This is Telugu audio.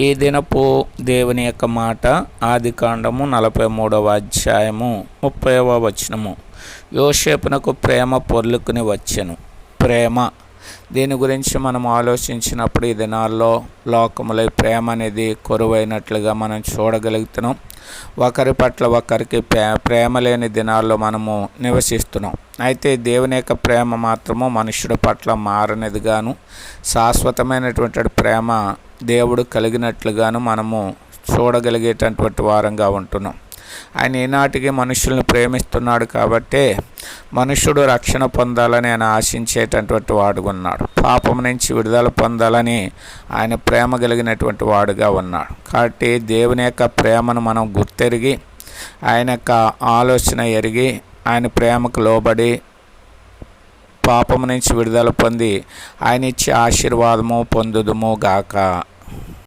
ఈ దినపు దేవుని యొక్క మాట ఆదికాండము 43వ అధ్యాయము 30వ వచనము. యోసేపునకు ప్రేమ పొర్లుకుని వచ్చెను. ప్రేమ, దీని గురించి మనం ఆలోచించినప్పుడు ఈ దినాల్లో లోకములో ప్రేమ అనేది కొరువైనట్లుగా మనం చూడగలుగుతున్నాం. ఒకరి పట్ల ఒకరికి ప్రేమ లేని దినాల్లో మనము నివసిస్తున్నాం. అయితే దేవుని యొక్క ప్రేమ మాత్రము మనుషుడి పట్ల మారనిదిగాను, శాశ్వతమైనటువంటి ప్రేమ దేవుడు కలిగినట్లుగాను మనము చూడగలిగేటటువంటి వారంగా ఉంటున్నాం. ఆయన ఈనాటికి మనుషుల్ని ప్రేమిస్తున్నాడు కాబట్టే మనుషుడు రక్షణ పొందాలని ఆయన ఆశించేటటువంటి వాడుగా ఉన్నాడు. పాపం నుంచి విడుదల పొందాలని ఆయన ప్రేమ కలిగినటువంటి వాడుగా ఉన్నాడు. కాబట్టి దేవుని యొక్క ప్రేమను మనం గుర్తెరిగి, ఆయన యొక్క ఆలోచన ఎరిగి, ఆయన ప్రేమకు లోబడి పాపము నుంచి విడుదల పొంది ఆయన ఇచ్చే ఆశీర్వాదము పొందుదుము గాక.